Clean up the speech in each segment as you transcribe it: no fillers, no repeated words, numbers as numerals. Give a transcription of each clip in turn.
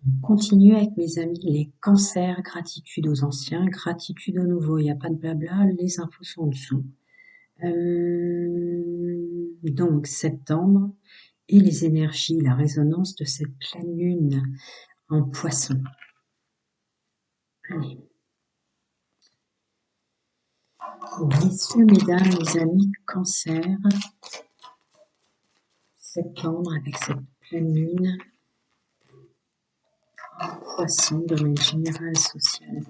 On continue avec mes amis les cancers, gratitude aux anciens, gratitude aux nouveaux. Il n'y a pas de blabla, les infos sont en dessous. Donc septembre et les énergies, la résonance de cette pleine lune en poisson. Allez. Messieurs, mesdames, les amis, cancer, septembre avec cette pleine lune en poisson, domaine général, social,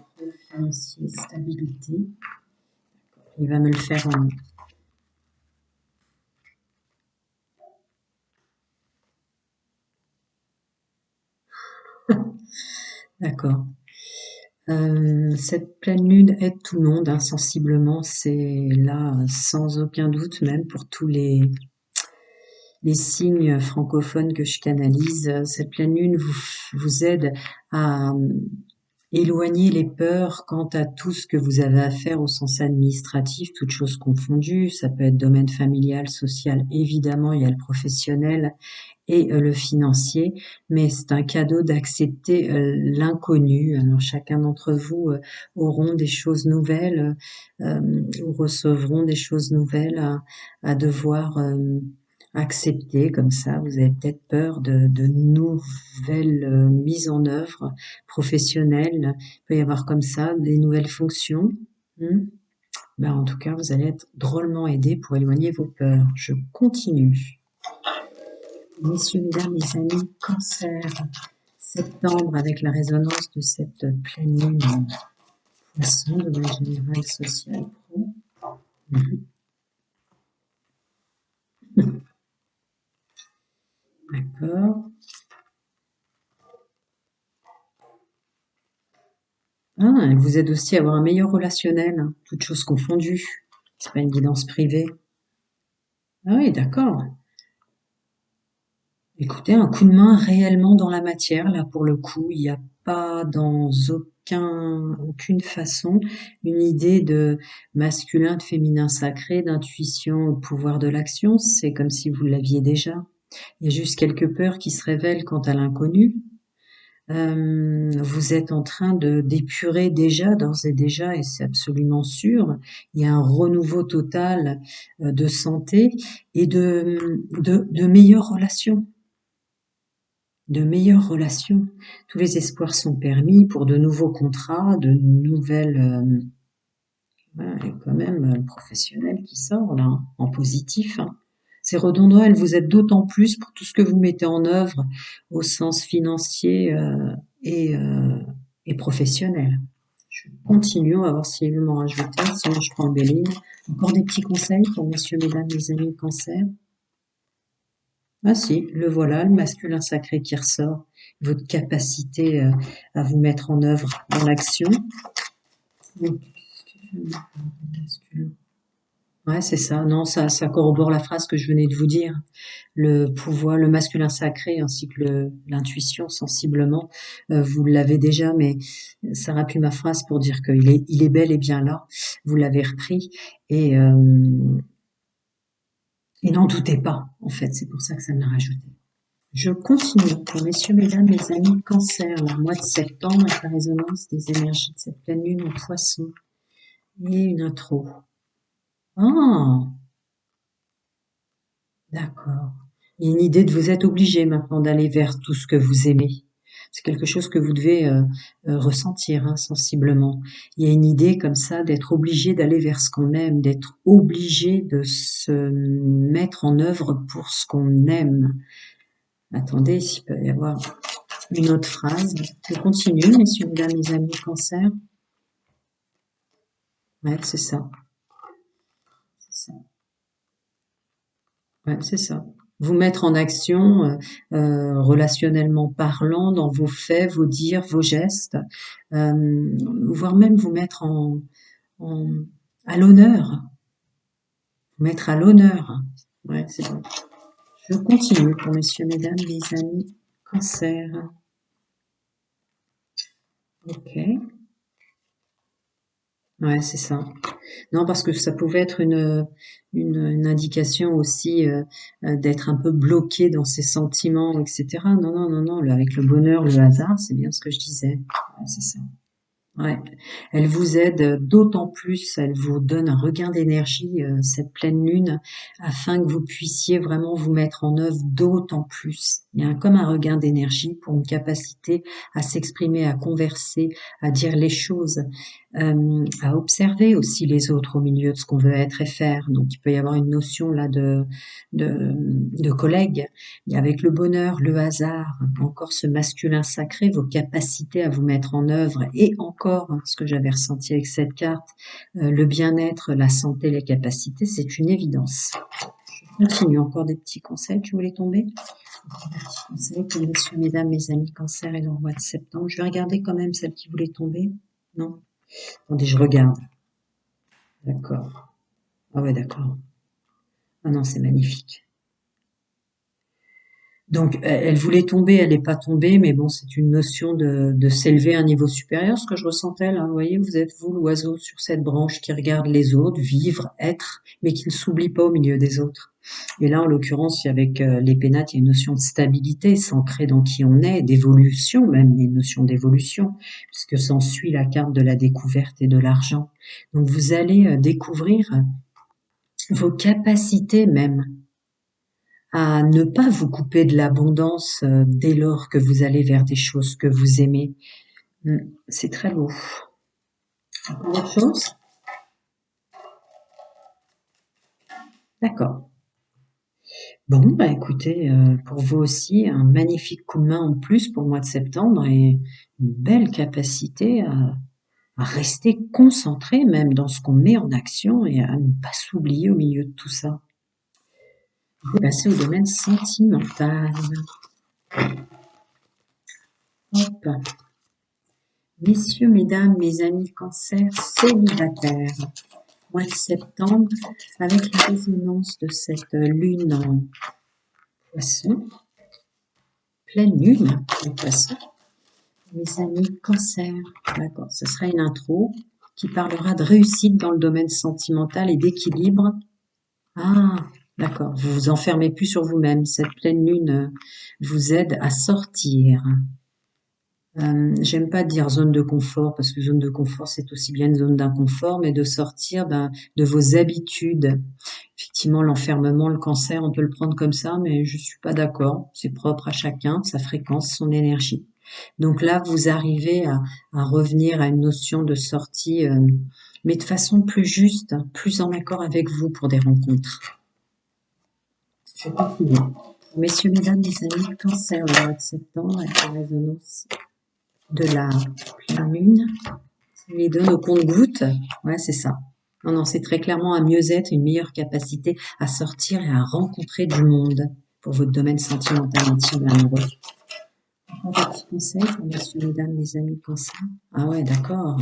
financier, stabilité. Il va me le faire en... D'accord. Cette pleine lune aide tout le monde, hein, sensiblement, c'est là sans aucun doute, même pour tous les signes francophones que je canalise. Cette pleine lune vous aide à éloigner les peurs quant à tout ce que vous avez à faire au sens administratif, toutes choses confondues. Ça peut être domaine familial, social, évidemment, il y a le professionnel et le financier, mais c'est un cadeau d'accepter l'inconnu. Alors chacun d'entre vous auront des choses nouvelles ou recevront des choses nouvelles à devoir accepter comme ça. Vous avez peut-être peur de nouvelles mises en œuvre professionnelles. Il peut y avoir comme ça des nouvelles fonctions. Ben, en tout cas, vous allez être drôlement aidé pour éloigner vos peurs. Je continue. Messieurs, mesdames, les amis, cancer, septembre avec la résonance de cette pleine lune, poisson, domaine général, social, pro. D'accord. Ah, elle vous aide aussi à avoir un meilleur relationnel, hein, toutes choses confondues. C'est pas une guidance privée. Ah oui, d'accord. Écoutez, un coup de main réellement dans la matière, là pour le coup, il n'y a pas dans aucune façon une idée de masculin, de féminin sacré, d'intuition, au pouvoir de l'action. C'est comme si vous l'aviez déjà. Il y a juste quelques peurs qui se révèlent quant à l'inconnu. Vous êtes en train d'épurer déjà, d'ores et déjà, et c'est absolument sûr. Il y a un renouveau total de santé et de meilleures relations. De meilleures relations. Tous les espoirs sont permis pour de nouveaux contrats, de nouvelles... voilà, et quand même le professionnel qui sort là, hein, en positif. Hein. C'est redondant, elle vous aide d'autant plus pour tout ce que vous mettez en œuvre au sens financier et, euh, et professionnel. Je continue, on va voir s'il veut m'en rajouter, sinon je prends le Béline. Encore des petits conseils pour messieurs, mesdames, les amis de cancer. Ah si, le voilà, le masculin sacré qui ressort, votre capacité à vous mettre en œuvre dans l'action. Ouais, c'est ça. Non, ça corrobore la phrase que je venais de vous dire. Le pouvoir, le masculin sacré ainsi que l'intuition sensiblement, vous l'avez déjà, mais ça rappelle ma phrase pour dire il est bel et bien là. Vous l'avez repris et, euh, et n'en doutez pas, en fait. C'est pour ça que ça me l'a rajouté. Je continue pour messieurs, mesdames, les amis cancer, le mois de septembre avec la résonance des énergies de cette pleine lune en poisson. Et une intro. Ah, d'accord. Il y a une idée de vous être obligé maintenant d'aller vers tout ce que vous aimez. C'est quelque chose que vous devez ressentir hein, sensiblement. Il y a une idée comme ça d'être obligé d'aller vers ce qu'on aime, d'être obligé de se mettre en œuvre pour ce qu'on aime. Attendez, s'il peut y avoir une autre phrase. Je continue, messieurs, mesdames, mes amis cancer. Ouais, c'est ça. C'est ça. Ouais, c'est ça. Vous mettre en action, relationnellement parlant, dans vos faits, vos dires, vos gestes, voire même vous mettre en à l'honneur. Vous mettre à l'honneur. Ouais, c'est bon. Je continue pour messieurs, mesdames, les amis cancer. Ok. Ouais, c'est ça. Non, parce que ça pouvait être une indication aussi d'être un peu bloqué dans ses sentiments, etc. Non, non, non, non, avec le bonheur, le hasard, c'est bien ce que je disais. Ouais, c'est ça. Ouais, elle vous aide d'autant plus, elle vous donne un regain d'énergie, cette pleine lune, afin que vous puissiez vraiment vous mettre en œuvre d'autant plus. Il y a comme un regain d'énergie pour une capacité à s'exprimer, à converser, à dire les choses, à observer aussi les autres au milieu de ce qu'on veut être et faire. Donc il peut y avoir une notion là de collègue. Et avec le bonheur, le hasard, encore ce masculin sacré, vos capacités à vous mettre en œuvre et encore, hein, ce que j'avais ressenti avec cette carte, le bien-être, la santé, les capacités, c'est une évidence. Je continue, encore des petits conseils, tu voulais tomber? Des petits conseils pour messieurs, mesdames, mes amis cancer et leur mois de septembre. Je vais regarder quand même celle qui voulait tomber. Non? Attendez, je regarde. D'accord. Ah ouais, d'accord. Ah non, c'est magnifique. Donc, elle voulait tomber, elle n'est pas tombée, mais bon, c'est une notion de s'élever à un niveau supérieur, ce que je ressentais là. Vous voyez, vous êtes vous l'oiseau sur cette branche qui regarde les autres, vivre, être, mais qui ne s'oublie pas au milieu des autres. Et là, en l'occurrence, avec les pénates, il y a une notion de stabilité, s'ancrer dans qui on est, d'évolution même, il y a une notion d'évolution, puisque s'ensuit la carte de la découverte et de l'argent. Donc, vous allez découvrir vos capacités même à ne pas vous couper de l'abondance dès lors que vous allez vers des choses que vous aimez. C'est très beau. Encore autre chose? D'accord. Bon, bah écoutez, pour vous aussi, un magnifique coup de main en plus pour le mois de septembre et une belle capacité à rester concentré même dans ce qu'on met en action et à ne pas s'oublier au milieu de tout ça. On va passer au domaine sentimental. Hop. Messieurs, mesdames, mes amis cancers célibataires. Mois de septembre, avec la résonance de cette lune en poisson, pleine lune en poisson, mes amis cancer. D'accord, ce sera une intro qui parlera de réussite dans le domaine sentimental et d'équilibre. Ah, d'accord, vous vous enfermez plus sur vous-même. Cette pleine lune vous aide à sortir. J'aime pas dire zone de confort parce que zone de confort c'est aussi bien une zone d'inconfort, mais de sortir de vos habitudes. Effectivement, l'enfermement, le cancer, on peut le prendre comme ça, mais je suis pas d'accord. C'est propre à chacun, sa fréquence, son énergie. Donc là, vous arrivez à revenir à une notion de sortie, mais de façon plus juste, plus en accord avec vous pour des rencontres. Je continue. Messieurs, mesdames, mes amis, cancer, le mois de septembre, avec la résonance de la pleine lune. Les donne au compte-gouttes. Ouais, c'est ça. Non, non, c'est très clairement un mieux-être, une meilleure capacité à sortir et à rencontrer du monde pour votre domaine sentimental, intime et amoureux. Encore des petits conseils pour messieurs, mesdames, les amis cancer. Ah ouais, d'accord.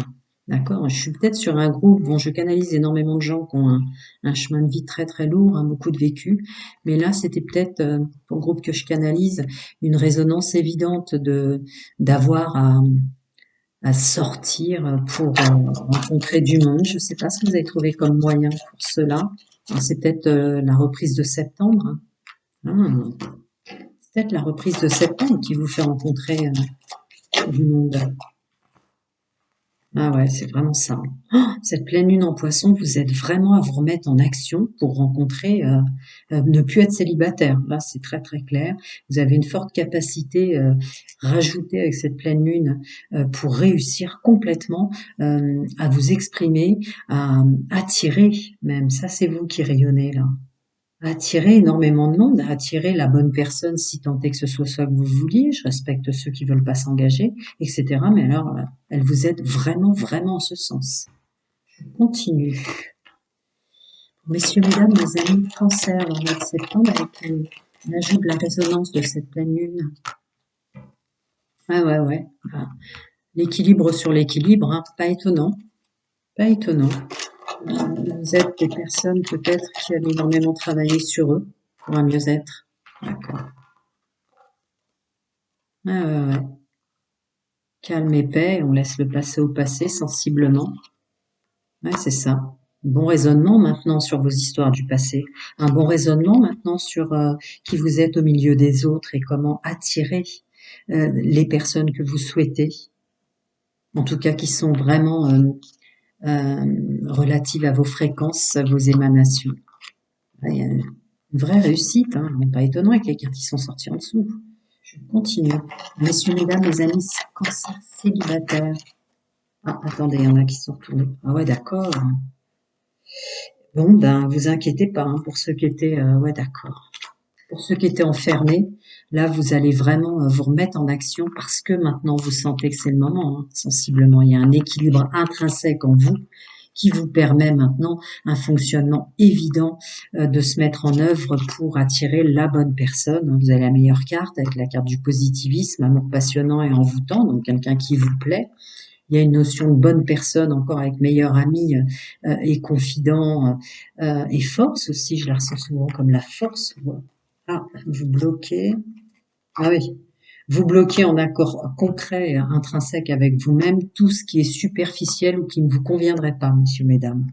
D'accord. Je suis peut-être sur un groupe. Bon, je canalise énormément de gens qui ont un chemin de vie très très lourd, hein, beaucoup de vécu. Mais là, c'était peut-être pour le groupe que je canalise une résonance évidente de d'avoir à sortir pour rencontrer du monde. Je ne sais pas ce que vous avez trouvé comme moyen pour cela. C'est peut-être la reprise de septembre. Ah, c'est peut-être la reprise de septembre qui vous fait rencontrer du monde. Ah ouais, c'est vraiment ça. Oh, cette pleine lune en poisson vous aide vraiment à vous remettre en action pour rencontrer, ne plus être célibataire. Là, c'est très très clair. Vous avez une forte capacité rajoutée avec cette pleine lune pour réussir complètement à vous exprimer, à attirer même. Ça, c'est vous qui rayonnez là. À attirer énormément de monde, à attirer la bonne personne si tant est que ce soit ça que vous vouliez. Je respecte ceux qui veulent pas s'engager, etc. Mais alors, elle vous aide vraiment, vraiment en ce sens. Je continue. Messieurs, mesdames, mes amis cancer, dans le mois de septembre, avec l'ajout de la résonance de cette pleine lune. Ouais, ouais, ouais. Voilà. L'équilibre sur l'équilibre, hein. Pas étonnant. Pas étonnant. Vous êtes des personnes peut-être qui avaient énormément travaillé sur eux pour un mieux-être. D'accord. Ouais, ouais, ouais. Calme et paix, on laisse le passé au passé sensiblement. Ouais, c'est ça. Bon raisonnement maintenant sur vos histoires du passé. Un bon raisonnement maintenant sur qui vous êtes au milieu des autres et comment attirer les personnes que vous souhaitez, en tout cas qui sont vraiment relatives à vos fréquences, à vos émanations. Il y a une vraie réussite, hein. Pas étonnant avec les cartes qui sont sorties en dessous. Je continue. Messieurs, mesdames, mes amis, cancer célibataire. Ah, attendez, il y en a qui sont retournés. Ah ouais, d'accord. Bon, ben, vous inquiétez pas, hein, pour ceux qui étaient, ouais, d'accord. Pour ceux qui étaient enfermés, là, vous allez vraiment vous remettre en action parce que maintenant vous sentez que c'est le moment, hein, sensiblement. Il y a un équilibre intrinsèque en vous qui vous permet maintenant un fonctionnement évident de se mettre en œuvre pour attirer la bonne personne. Vous avez la meilleure carte avec la carte du positivisme, amour passionnant et envoûtant, donc quelqu'un qui vous plaît. Il y a une notion de bonne personne encore avec meilleur ami et confident et force aussi, je la ressens souvent comme la force. Ah, vous bloquez. Ah oui, vous bloquez en accord concret, intrinsèque avec vous-même tout ce qui est superficiel ou qui ne vous conviendrait pas, messieurs, mesdames.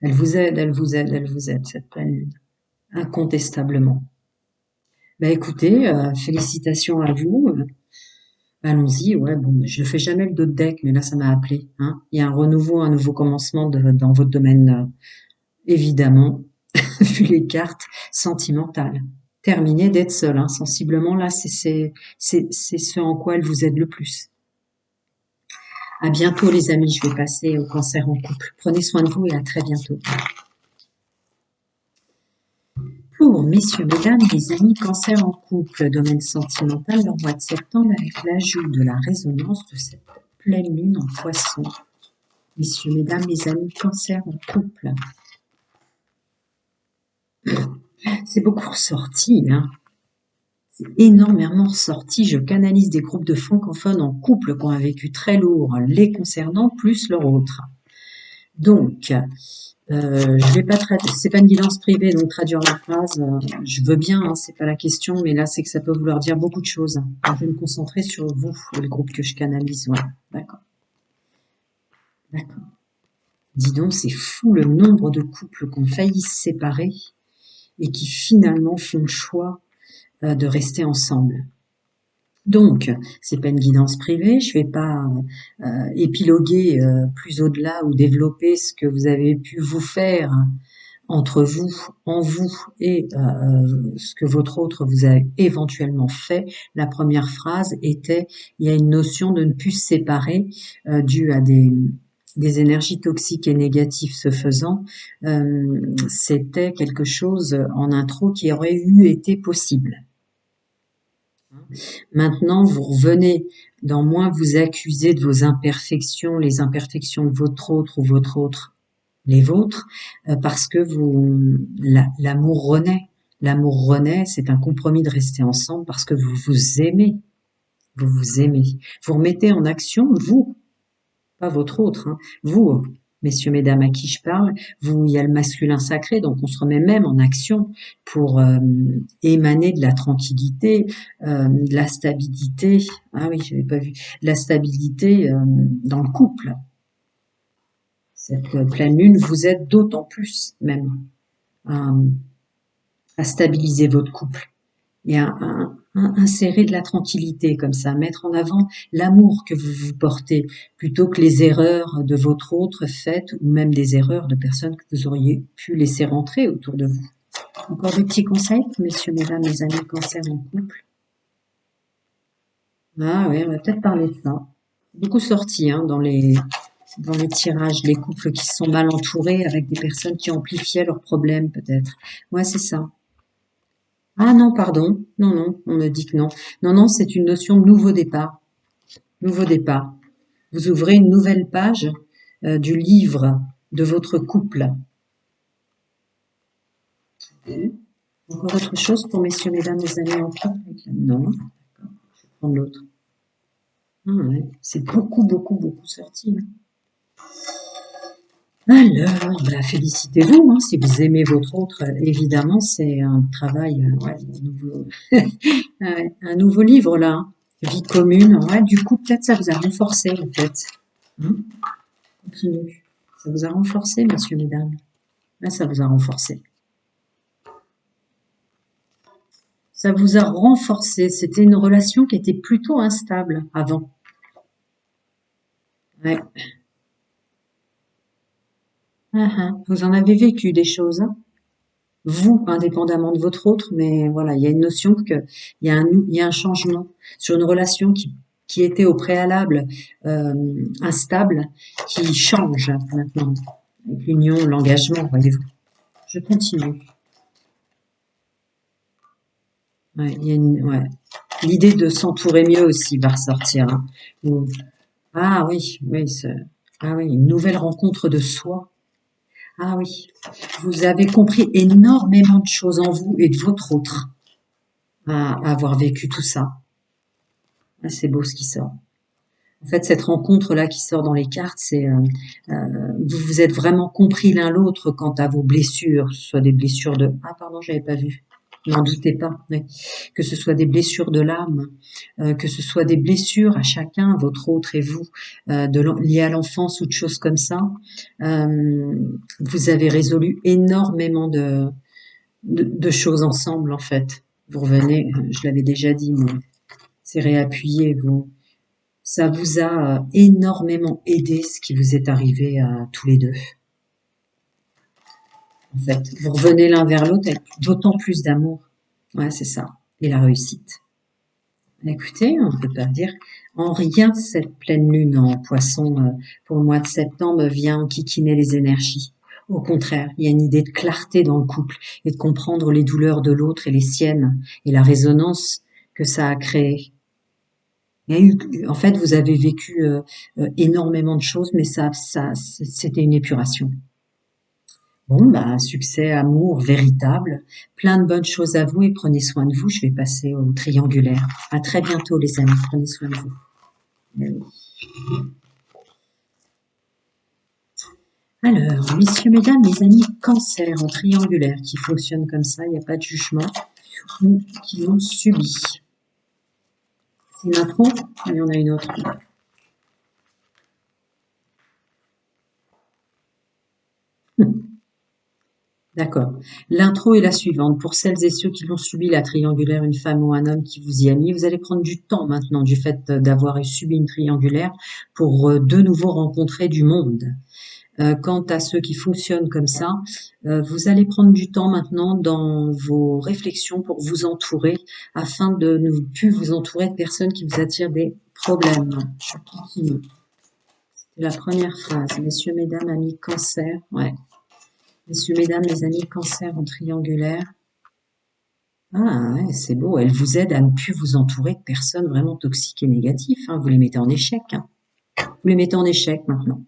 Elle vous aide, elle vous aide, elle vous aide, cette pleine lune, incontestablement. Ben écoutez, félicitations à vous. Allons-y, ouais, bon, je le fais jamais le dos de deck, mais là ça m'a appelé, hein. Il y a un renouveau, un nouveau commencement dans votre domaine, évidemment, vu les cartes sentimentales. Terminez d'être seul, hein, sensiblement, là, c'est ce en quoi elle vous aide le plus. À bientôt, les amis, je vais passer au cancer en couple. Prenez soin de vous et à très bientôt. Pour messieurs, mesdames, les amis, cancer en couple, domaine sentimental, le mois de septembre, avec l'ajout de la résonance de cette pleine lune en poisson. Messieurs, mesdames, les amis, cancer en couple. C'est beaucoup ressorti, hein. C'est énormément ressorti. Je canalise des groupes de francophones en couple qui ont un vécu très lourd, les concernant, plus leur autre. Donc, je vais pas traiter, c'est pas une guidance privée, donc traduire la phrase, je veux bien, hein, c'est pas la question, mais là, c'est que ça peut vouloir dire beaucoup de choses. Je vais me concentrer sur vous, le groupe que je canalise, ouais. D'accord. D'accord. Dis donc, c'est fou le nombre de couples qui ont failli se séparer et qui finalement font le choix de rester ensemble. Donc, c'est pas une guidance privée, je vais pas épiloguer plus au-delà ou développer ce que vous avez pu vous faire entre vous, en vous et ce que votre autre vous a éventuellement fait. La première phrase était, il y a une notion de ne plus se séparer due à des énergies toxiques et négatives se faisant. C'était quelque chose en intro qui aurait été possible. Maintenant, vous revenez dans moins vous accuser de vos imperfections, les imperfections de votre autre ou votre autre, les vôtres, parce que l'amour renaît. L'amour renaît, c'est un compromis de rester ensemble parce que vous vous aimez. Vous vous aimez. Vous remettez en action, vous, pas votre autre, hein, vous, messieurs, mesdames, à qui je parle, vous, il y a le masculin sacré, donc on se remet même en action pour émaner de la tranquillité, de la stabilité. Ah oui, j'avais pas vu. De la stabilité dans le couple. Cette pleine lune vous aide d'autant plus même à, à stabiliser votre couple et à insérer de la tranquillité comme ça, mettre en avant l'amour que vous vous portez plutôt que les erreurs de votre autre faites ou même des erreurs de personnes que vous auriez pu laisser rentrer autour de vous. Encore des petits conseils, messieurs, mesdames, mes amis cancer en couple. Ah oui, on va peut-être parler de ça. Beaucoup sorti hein, dans les tirages, les couples qui sont mal entourés avec des personnes qui amplifiaient leurs problèmes peut-être. Ouais, c'est ça. Ah non, pardon. Non, non, on me dit que non. Non, non, c'est une notion de nouveau départ. Nouveau départ. Vous ouvrez une nouvelle page du livre de votre couple. Encore autre chose pour messieurs, mesdames, les amis en couple? Non. D'accord. Je vais prendre l'autre. Ah ouais. C'est beaucoup, beaucoup, beaucoup sorti. Alors, bah, félicitez-vous, hein, si vous aimez votre autre, évidemment, c'est un travail, ouais, un nouveau livre là, hein. Vie commune, ouais, du coup, peut-être ça vous a renforcé en fait. Hein. Continue. Ça vous a renforcé, messieurs, mesdames. Là, ça vous a renforcé. Ça vous a renforcé. C'était une relation qui était plutôt instable avant. Ouais. Vous en avez vécu des choses, hein, vous, indépendamment de votre autre, mais voilà, il y a une notion que il y a un changement sur une relation qui était au préalable instable, qui change maintenant avec l'union, l'engagement, voyez-vous. Je continue. Ouais, ouais. L'idée de s'entourer mieux aussi va ressortir. Hein. Ah oui, oui, ah oui, une nouvelle rencontre de soi. Ah oui, vous avez compris énormément de choses en vous et de votre autre à avoir vécu tout ça. Ah, c'est beau ce qui sort. En fait, cette rencontre-là qui sort dans les cartes, c'est vous vous êtes vraiment compris l'un l'autre quant à vos blessures, que ce soit des blessures de ah pardon, j'avais pas vu. N'en doutez pas, oui. Que ce soit des blessures de l'âme, que ce soit des blessures à chacun, votre autre et vous, liées à l'enfance ou de choses comme ça. Vous avez résolu énormément de choses ensemble en fait. Vous revenez, je l'avais déjà dit, mais c'est réappuyé. Ça vous a énormément aidé ce qui vous est arrivé à tous les deux. En fait, vous revenez l'un vers l'autre avec d'autant plus d'amour. Ouais, c'est ça. Et la réussite. Écoutez, on ne peut pas dire en rien cette pleine lune en poisson pour le mois de septembre vient enquiquiner les énergies. Au contraire, il y a une idée de clarté dans le couple et de comprendre les douleurs de l'autre et les siennes et la résonance que ça a créé. En fait, vous avez vécu énormément de choses, mais c'était une épuration. Bon, bah, succès, amour véritable, plein de bonnes choses à vous et prenez soin de vous. Je vais passer au triangulaire. À très bientôt, les amis. Prenez soin de vous. Alors, messieurs, mesdames, mes amis, cancer en triangulaire qui fonctionne comme ça, il n'y a pas de jugement, ou qui l'ont subi. C'est une intro, il y en a une autre. D'accord. L'intro est la suivante. Pour celles et ceux qui l'ont subi, la triangulaire, une femme ou un homme qui vous y a mis, vous allez prendre du temps maintenant du fait d'avoir subi une triangulaire pour de nouveau rencontrer du monde. Quant à ceux qui fonctionnent comme ça, vous allez prendre du temps maintenant dans vos réflexions pour vous entourer afin de ne plus vous entourer de personnes qui vous attirent des problèmes. Je continue. C'est la première phrase. Messieurs, mesdames, amis cancer. Ouais. Messieurs, mesdames, les amis cancer en triangulaire. Ah ouais, c'est beau. Elle vous aide à ne plus vous entourer de personnes vraiment toxiques et négatives. Hein. Vous les mettez en échec. Hein. Vous les mettez en échec maintenant.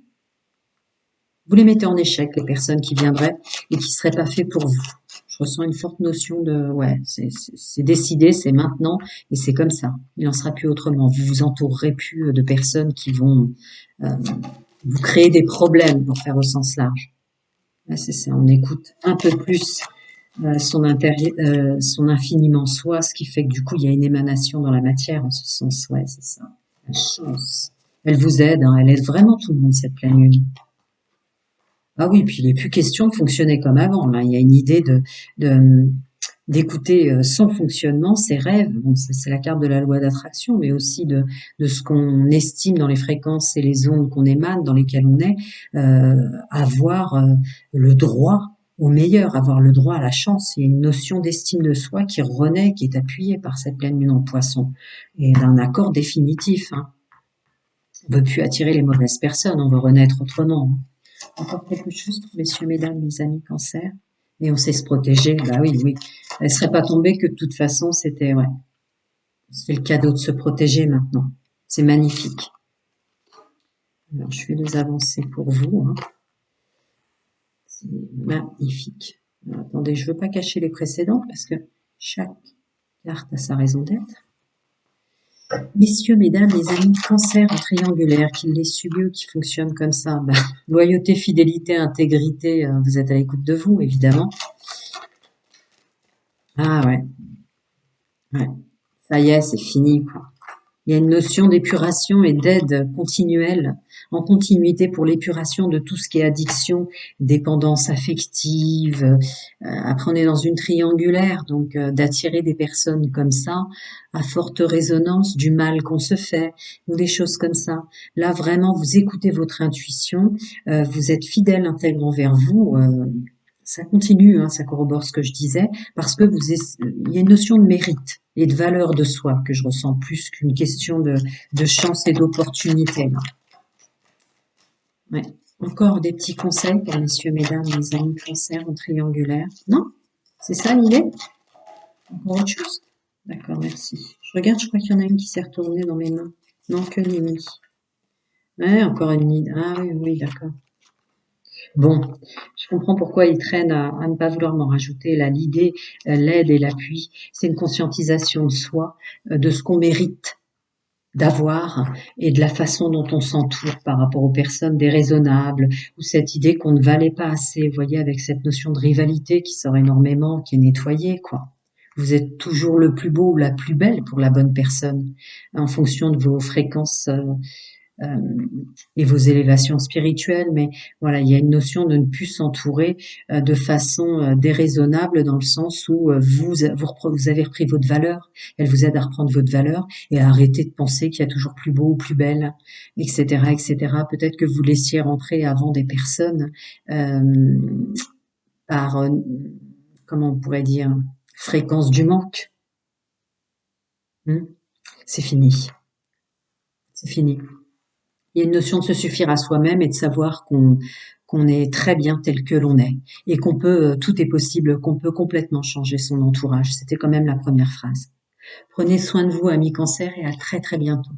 Vous les mettez en échec, les personnes qui viendraient et qui seraient pas faites pour vous. Je ressens une forte notion de, ouais, c'est décidé, c'est maintenant et c'est comme ça. Il n'en sera plus autrement. Vous vous entourerez plus de personnes qui vont vous créer des problèmes pour faire au sens large. Ouais, c'est ça. On écoute un peu plus son intérieur, son infiniment soi, ce qui fait que du coup il y a une émanation dans la matière en ce sens. Ouais, c'est ça. La chance. Elle vous aide, hein, elle aide vraiment tout le monde cette pleine lune. Ah oui, puis il n'est plus question de fonctionner comme avant. Là. Il y a une idée d'écouter son fonctionnement, ses rêves. Bon, c'est la carte de la loi d'attraction, mais aussi de ce qu'on estime dans les fréquences et les ondes qu'on émane, dans lesquelles on est, avoir le droit au meilleur, avoir le droit à la chance. Il y a une notion d'estime de soi qui renaît, qui est appuyée par cette pleine lune en poisson, et d'un accord définitif. Hein. On ne veut plus attirer les mauvaises personnes, on veut renaître autrement. Hein. Encore quelque chose, messieurs, mesdames, mes amis cancer. Et on sait se protéger. Bah oui, oui. Elle serait pas tombée que de toute façon, c'était, ouais. C'est le cadeau de se protéger maintenant. C'est magnifique. Alors, je vais les avancer pour vous. Hein. C'est magnifique. Alors, attendez, je veux pas cacher les précédentes parce que chaque carte a sa raison d'être. Messieurs, mesdames, les amis cancer en triangulaire, qui les subit ou qui fonctionnent comme ça, ben, loyauté, fidélité, intégrité, vous êtes à l'écoute de vous, évidemment. Ah ouais, ouais. Ça y est, c'est fini, quoi. Il y a une notion d'épuration et d'aide continuelle, en continuité pour l'épuration de tout ce qui est addiction, dépendance affective. Après, on est dans une triangulaire, donc d'attirer des personnes comme ça, à forte résonance du mal qu'on se fait, ou des choses comme ça. Là, vraiment, vous écoutez votre intuition, vous êtes fidèle, intègre envers vous. Ça continue, hein, ça corrobore ce que je disais, parce que il y a une notion de mérite et de valeur de soi que je ressens plus qu'une question de chance et d'opportunité. Là. Ouais. Encore des petits conseils pour messieurs, mesdames, les amis cancer en triangulaire. Non? C'est ça l'idée? Encore autre chose? D'accord, merci. Je regarde, je crois qu'il y en a une qui s'est retournée dans mes mains. Non, que nenni. Ouais, encore une nid. Ah oui, oui, d'accord. Bon, je comprends pourquoi il traîne à ne pas vouloir m'en rajouter. Là, l'idée, l'aide et l'appui, c'est une conscientisation de soi, de ce qu'on mérite d'avoir et de la façon dont on s'entoure par rapport aux personnes déraisonnables ou cette idée qu'on ne valait pas assez. Vous voyez, avec cette notion de rivalité qui sort énormément, qui est nettoyée, quoi. Vous êtes toujours le plus beau ou la plus belle pour la bonne personne, en fonction de vos fréquences et vos élévations spirituelles, mais voilà, il y a une notion de ne plus s'entourer de façon déraisonnable dans le sens où vous avez repris votre valeur, elle vous aide à reprendre votre valeur et à arrêter de penser qu'il y a toujours plus beau ou plus belle, etc., etc. Peut-être que vous laissiez rentrer avant des personnes euh, par, comment on pourrait dire, fréquence du manque. Hmm. C'est fini, c'est fini. Il y a une notion de se suffire à soi-même et de savoir qu'on est très bien tel que l'on est et qu'on peut, tout est possible, qu'on peut complètement changer son entourage. C'était quand même la première phrase. Prenez soin de vous, amis cancer, et à très très bientôt.